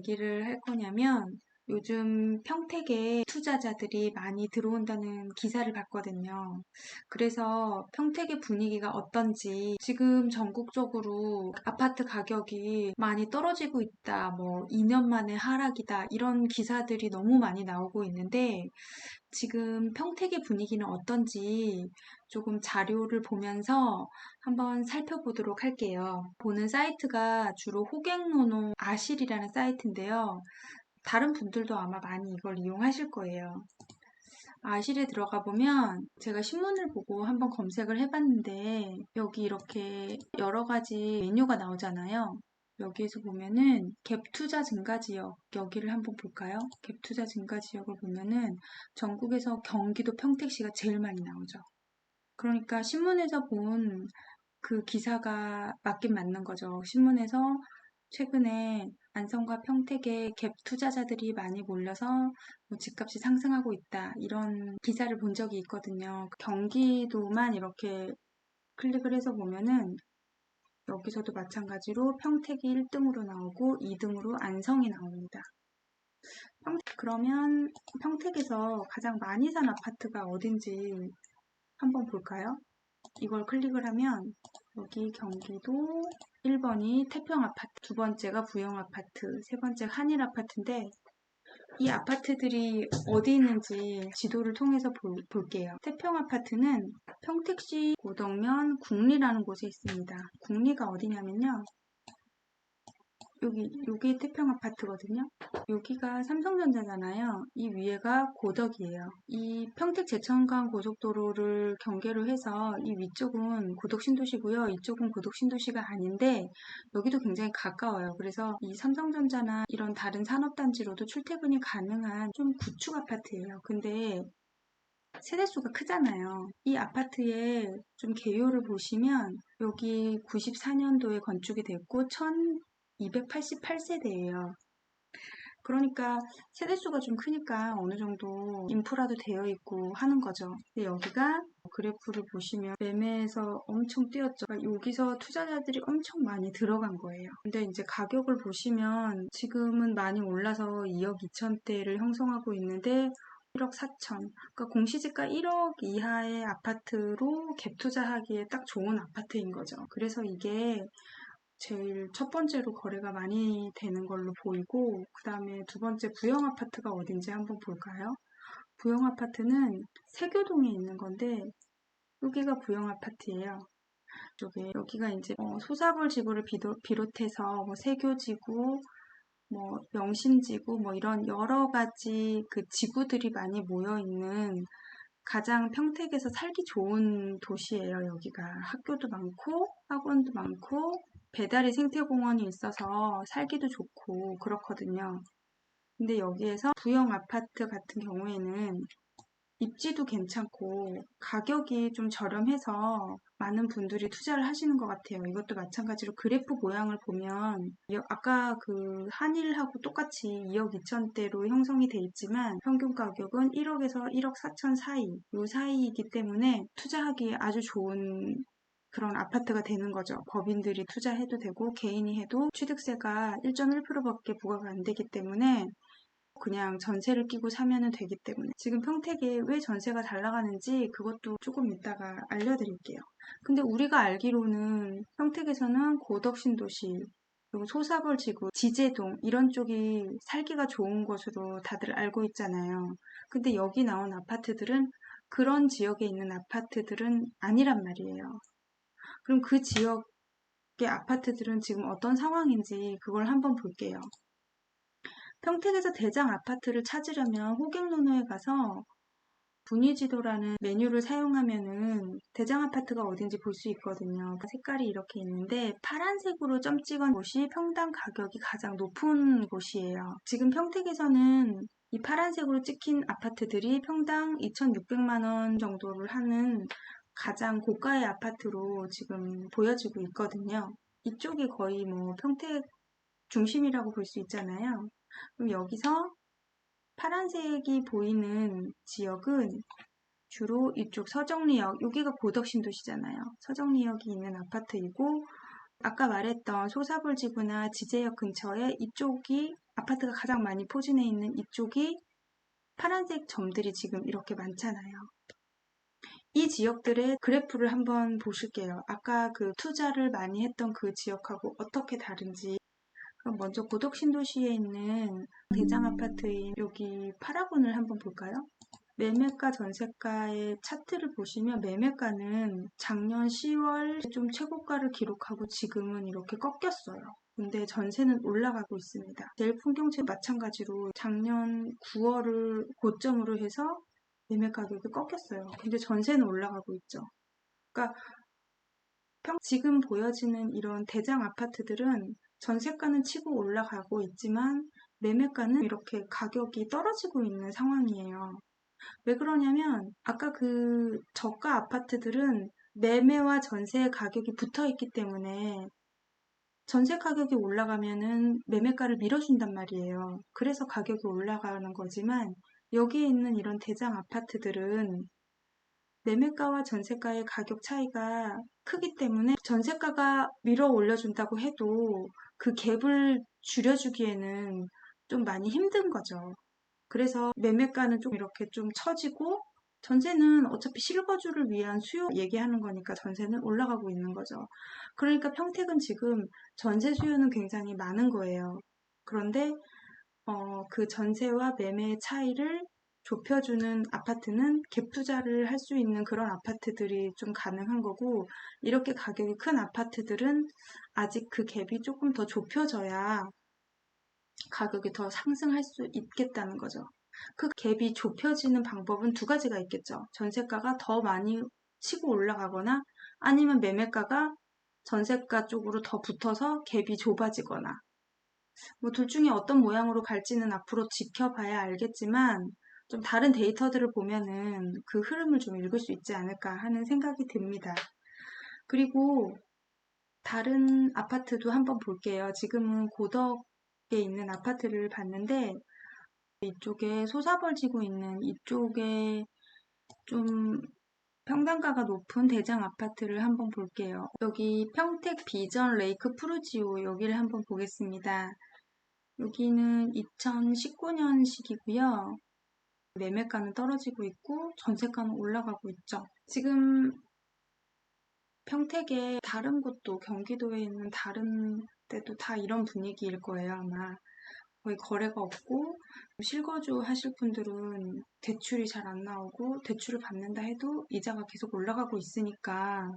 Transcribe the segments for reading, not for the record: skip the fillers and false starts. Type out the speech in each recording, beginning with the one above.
얘기를 할 거냐면 요즘 평택에 투자자들이 많이 들어온다는 기사를 봤거든요. 그래서 평택의 분위기가 어떤지 지금 전국적으로 아파트 가격이 많이 떨어지고 있다, 뭐 2년 만에 하락이다 이런 기사들이 너무 많이 나오고 있는데 지금 평택의 분위기는 어떤지 조금 자료를 보면서 한번 살펴보도록 할게요. 보는 사이트가 주로 호갱노노 아실이라는 사이트인데요. 다른 분들도 아마 많이 이걸 이용하실 거예요. 아실에 들어가 보면 제가 신문을 보고 한번 검색을 해봤는데 여기 이렇게 여러 가지 메뉴가 나오잖아요. 여기에서 보면은 갭 투자 증가 지역 여기를 한번 볼까요? 갭 투자 증가 지역을 보면은 전국에서 경기도 평택시가 제일 많이 나오죠. 그러니까 신문에서 본 그 기사가 맞긴 맞는 거죠. 신문에서 최근에 안성과 평택에 갭 투자자들이 많이 몰려서 뭐 집값이 상승하고 있다 이런 기사를 본 적이 있거든요. 경기도만 이렇게 클릭을 해서 보면은 여기서도 마찬가지로 평택이 1등으로 나오고 2등으로 안성이 나옵니다. 그러면 평택에서 가장 많이 산 아파트가 어딘지 한번 볼까요? 이걸 클릭을 하면 여기 경기도 1번이 태평아파트, 두 번째가 부영아파트, 세 번째가 한일아파트인데 이 아파트들이 어디 있는지 지도를 통해서 볼게요. 태평아파트는 평택시 고덕면 국리라는 곳에 있습니다. 국리가 어디냐면요. 여기 태평 아파트거든요. 여기가 삼성전자잖아요. 이 위에가 고덕이에요. 이 평택 제천간 고속도로를 경계로 해서 이 위쪽은 고덕 신도시고요. 이쪽은 고덕 신도시가 아닌데 여기도 굉장히 가까워요. 그래서 이 삼성전자나 이런 다른 산업단지로도 출퇴근이 가능한 좀 구축 아파트예요. 근데 세대수가 크잖아요. 이 아파트의 좀 개요를 보시면 여기 94년도에 건축이 됐고 1288세대예요. 그러니까 세대수가 좀 크니까 어느 정도 인프라도 되어 있고 하는 거죠. 근데 여기가 그래프를 보시면 매매에서 엄청 뛰었죠. 그러니까 여기서 투자자들이 엄청 많이 들어간 거예요. 근데 이제 가격을 보시면 지금은 많이 올라서 2억 2천대를 형성하고 있는데 1억 4천. 그러니까 공시지가 1억 이하의 아파트로 갭 투자하기에 딱 좋은 아파트인 거죠. 그래서 이게 제일 첫 번째로 거래가 많이 되는 걸로 보이고 그 다음에 두 번째 부영 아파트가 어딘지 한번 볼까요? 부영 아파트는 세교동에 있는 건데 여기가 부영 아파트예요. 여기가 이제 소사볼 지구를 비롯해서 뭐 세교지구, 뭐 영신지구, 뭐 이런 여러 가지 그 지구들이 많이 모여 있는 가장 평택에서 살기 좋은 도시예요. 여기가 학교도 많고 학원도 많고 배달의 생태공원이 있어서 살기도 좋고 그렇거든요. 근데 여기에서 부영 아파트 같은 경우에는 입지도 괜찮고 가격이 좀 저렴해서 많은 분들이 투자를 하시는 것 같아요. 이것도 마찬가지로 그래프 모양을 보면 아까 그 한일하고 똑같이 2억 2천대로 형성이 돼 있지만 평균 가격은 1억에서 1억 4천 사이, 요 사이이기 때문에 투자하기에 아주 좋은 그런 아파트가 되는 거죠. 법인들이 투자해도 되고 개인이 해도 취득세가 1.1%밖에 부과가 안 되기 때문에 그냥 전세를 끼고 사면 되기 때문에 지금 평택에 왜 전세가 잘 나가는지 그것도 조금 이따가 알려드릴게요. 근데 우리가 알기로는 평택에서는 고덕신도시, 그리고 소사벌지구, 지제동 이런 쪽이 살기가 좋은 곳으로 다들 알고 있잖아요. 근데 여기 나온 아파트들은 그런 지역에 있는 아파트들은 아니란 말이에요. 그럼 그 지역의 아파트들은 지금 어떤 상황인지 그걸 한번 볼게요. 평택에서 대장 아파트를 찾으려면 호갱노노에 가서 분위지도라는 메뉴를 사용하면은 대장 아파트가 어딘지 볼 수 있거든요. 색깔이 이렇게 있는데 파란색으로 점 찍은 곳이 평당 가격이 가장 높은 곳이에요. 지금 평택에서는 이 파란색으로 찍힌 아파트들이 평당 2,600만 원 정도를 하는 가장 고가의 아파트로 지금 보여지고 있거든요. 이쪽이 거의 뭐 평택 중심이라고 볼 수 있잖아요. 그럼 여기서 파란색이 보이는 지역은 주로 이쪽 서정리역, 여기가 고덕신도시잖아요. 서정리역이 있는 아파트이고 아까 말했던 소사불지구나 지제역 근처에 이쪽이 아파트가 가장 많이 포진해 있는 이쪽이 파란색 점들이 지금 이렇게 많잖아요. 이 지역들의 그래프를 한번 보실게요. 아까 그 투자를 많이 했던 그 지역하고 어떻게 다른지. 그럼 먼저 고덕 신도시에 있는 대장 아파트인 여기 파라곤을 한번 볼까요? 매매가 전세가의 차트를 보시면 매매가는 작년 10월 좀 최고가를 기록하고 지금은 이렇게 꺾였어요. 근데 전세는 올라가고 있습니다. 제일 풍경채 마찬가지로 작년 9월을 고점으로 해서 매매 가격이 꺾였어요. 근데 전세는 올라가고 있죠. 그러니까 지금 보여지는 이런 대장 아파트들은 전세가는 치고 올라가고 있지만 매매가는 이렇게 가격이 떨어지고 있는 상황이에요. 왜 그러냐면 아까 그 저가 아파트들은 매매와 전세 가격이 붙어 있기 때문에 전세 가격이 올라가면은 매매가를 밀어준단 말이에요. 그래서 가격이 올라가는 거지만 여기에 있는 이런 대장 아파트들은 매매가와 전세가의 가격 차이가 크기 때문에 전세가가 밀어 올려준다고 해도 그 갭을 줄여주기에는 좀 많이 힘든 거죠. 그래서 매매가는 좀 이렇게 좀 처지고 전세는 어차피 실거주를 위한 수요 얘기하는 거니까 전세는 올라가고 있는 거죠. 그러니까 평택은 지금 전세 수요는 굉장히 많은 거예요. 그런데 그 전세와 매매의 차이를 좁혀주는 아파트는 갭 투자를 할 수 있는 그런 아파트들이 좀 가능한 거고, 이렇게 가격이 큰 아파트들은 아직 그 갭이 조금 더 좁혀져야 가격이 더 상승할 수 있겠다는 거죠. 그 갭이 좁혀지는 방법은 두 가지가 있겠죠. 전세가가 더 많이 치고 올라가거나 아니면 매매가가 전세가 쪽으로 더 붙어서 갭이 좁아지거나 뭐 둘 중에 어떤 모양으로 갈지는 앞으로 지켜봐야 알겠지만 좀 다른 데이터들을 보면은 그 흐름을 좀 읽을 수 있지 않을까 하는 생각이 듭니다. 그리고 다른 아파트도 한번 볼게요. 지금은 고덕에 있는 아파트를 봤는데 이쪽에 솟아벌지고 있는 이쪽에 좀 평당가가 높은 대장 아파트를 한번 볼게요. 여기 평택 비전 레이크 푸르지오 여기를 한번 보겠습니다. 여기는 2019년식이고요. 매매가는 떨어지고 있고 전세가는 올라가고 있죠. 지금 평택의 다른 곳도 경기도에 있는 다른 데도 다 이런 분위기일 거예요, 아마. 거의 거래가 없고 실거주 하실 분들은 대출이 잘 안 나오고 대출을 받는다 해도 이자가 계속 올라가고 있으니까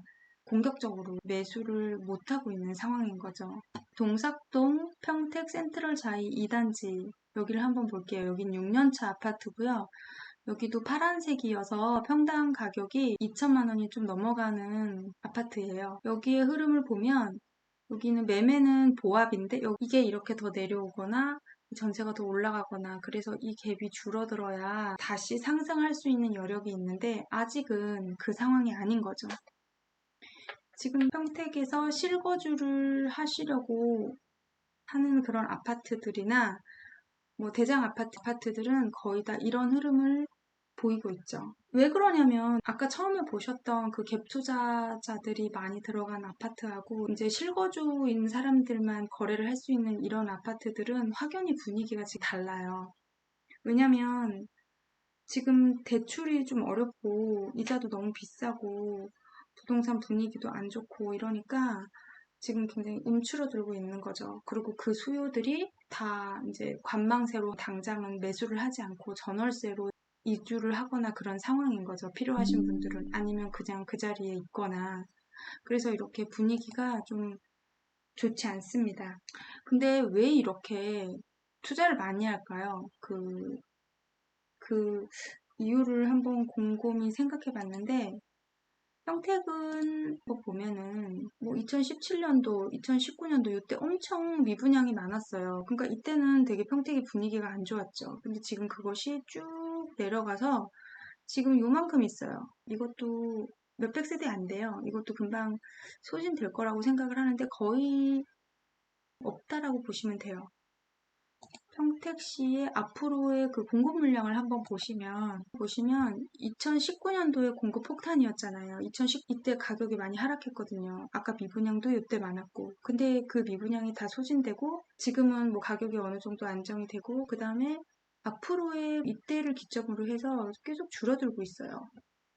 공격적으로 매수를 못하고 있는 상황인 거죠. 동삭동 평택 센트럴 자이 2단지 여기를 한번 볼게요. 여긴 6년차 아파트고요. 여기도 파란색이어서 평당 가격이 2천만 원이 좀 넘어가는 아파트예요. 여기의 흐름을 보면 여기는 매매는 보합인데 이게 이렇게 더 내려오거나 전세가 더 올라가거나 그래서 이 갭이 줄어들어야 다시 상승할 수 있는 여력이 있는데 아직은 그 상황이 아닌 거죠. 지금 평택에서 실거주를 하시려고 하는 그런 아파트들이나 뭐 대장 아파트들은 거의 다 이런 흐름을 보이고 있죠. 왜 그러냐면 아까 처음에 보셨던 그 갭 투자자들이 많이 들어간 아파트하고 이제 실거주인 사람들만 거래를 할 수 있는 이런 아파트들은 확연히 분위기가 지금 달라요. 왜냐면 지금 대출이 좀 어렵고 이자도 너무 비싸고 부동산 분위기도 안 좋고 이러니까 지금 굉장히 움츠러들고 있는 거죠. 그리고 그 수요들이 다 이제 관망세로 당장은 매수를 하지 않고 전월세로 이주를 하거나 그런 상황인 거죠. 필요하신 분들은. 아니면 그냥 그 자리에 있거나. 그래서 이렇게 분위기가 좀 좋지 않습니다. 근데 왜 이렇게 투자를 많이 할까요? 그 이유를 한번 곰곰이 생각해 봤는데, 평택은 뭐 보면은 뭐 2017년도, 2019년도 이때 엄청 미분양이 많았어요. 그러니까 이때는 되게 평택이 분위기가 안 좋았죠. 근데 지금 그것이 쭉 내려가서 지금 요만큼 있어요. 이것도 몇백 세대 안 돼요. 이것도 금방 소진될 거라고 생각을 하는데 거의 없다라고 보시면 돼요. 평택시의 앞으로의 그 공급 물량을 한번 보시면 2019년도에 공급 폭탄이었잖아요. 이때 가격이 많이 하락했거든요. 아까 미분양도 이때 많았고. 근데 그 미분양이 다 소진되고 지금은 뭐 가격이 어느 정도 안정이 되고 그 다음에 앞으로의 이때를 기점으로 해서 계속 줄어들고 있어요.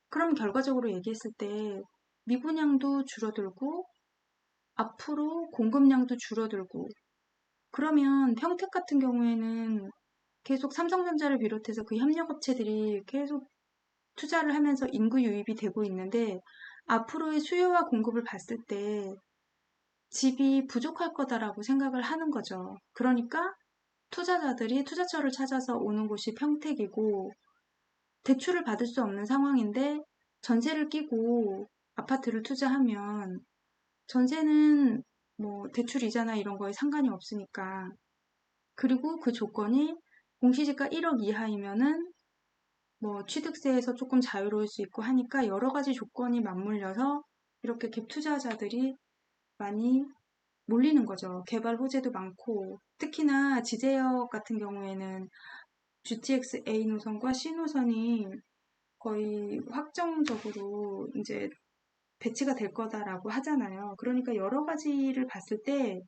그럼 결과적으로 얘기했을 때 미분양도 줄어들고 앞으로 공급량도 줄어들고 그러면 평택 같은 경우에는 계속 삼성전자를 비롯해서 그 협력업체들이 계속 투자를 하면서 인구 유입이 되고 있는데 앞으로의 수요와 공급을 봤을 때 집이 부족할 거다라고 생각을 하는 거죠. 그러니까 투자자들이 투자처를 찾아서 오는 곳이 평택이고 대출을 받을 수 없는 상황인데 전세를 끼고 아파트를 투자하면 전세는 뭐 대출 이자나 이런 거에 상관이 없으니까 그리고 그 조건이 공시지가 1억 이하이면은 뭐 취득세에서 조금 자유로울 수 있고 하니까 여러 가지 조건이 맞물려서 이렇게 갭 투자자들이 많이 몰리는 거죠. 개발 호재도 많고 특히나 지제역 같은 경우에는 GTX A 노선과 C 노선이 거의 확정적으로 이제 배치가 될 거다라고 하잖아요. 그러니까 여러 가지를 봤을 때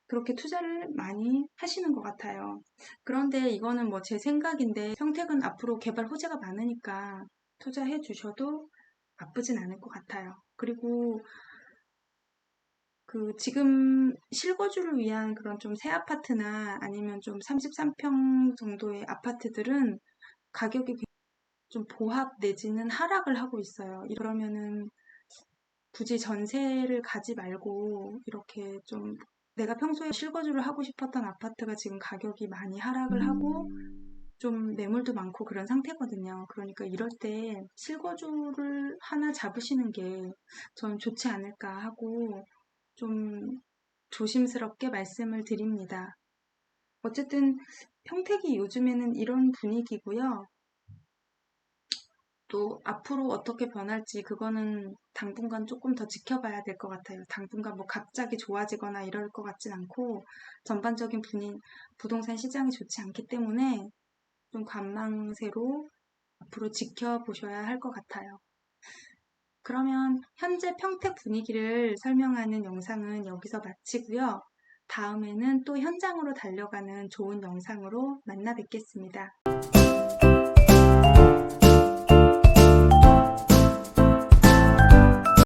그렇게 투자를 많이 하시는 것 같아요. 그런데 이거는 뭐 제 생각인데 평택은 앞으로 개발 호재가 많으니까 투자해 주셔도 나쁘진 않을 것 같아요. 그리고 그 지금 실거주를 위한 그런 좀 새 아파트나 아니면 좀 33평 정도의 아파트들은 가격이 좀 보합 내지는 하락을 하고 있어요. 이러면은 굳이 전세를 가지 말고 이렇게 좀 내가 평소에 실거주를 하고 싶었던 아파트가 지금 가격이 많이 하락을 하고 좀 매물도 많고 그런 상태거든요. 그러니까 이럴 때 실거주를 하나 잡으시는 게 저는 좋지 않을까 하고 좀 조심스럽게 말씀을 드립니다. 어쨌든 평택이 요즘에는 이런 분위기고요. 또 앞으로 어떻게 변할지 그거는 당분간 조금 더 지켜봐야 될 것 같아요. 당분간 뭐 갑자기 좋아지거나 이럴 것 같진 않고 전반적인 부동산 시장이 좋지 않기 때문에 좀 관망세로 앞으로 지켜보셔야 할 것 같아요. 그러면 현재 평택 분위기를 설명하는 영상은 여기서 마치고요. 다음에는 또 현장으로 달려가는 좋은 영상으로 만나 뵙겠습니다.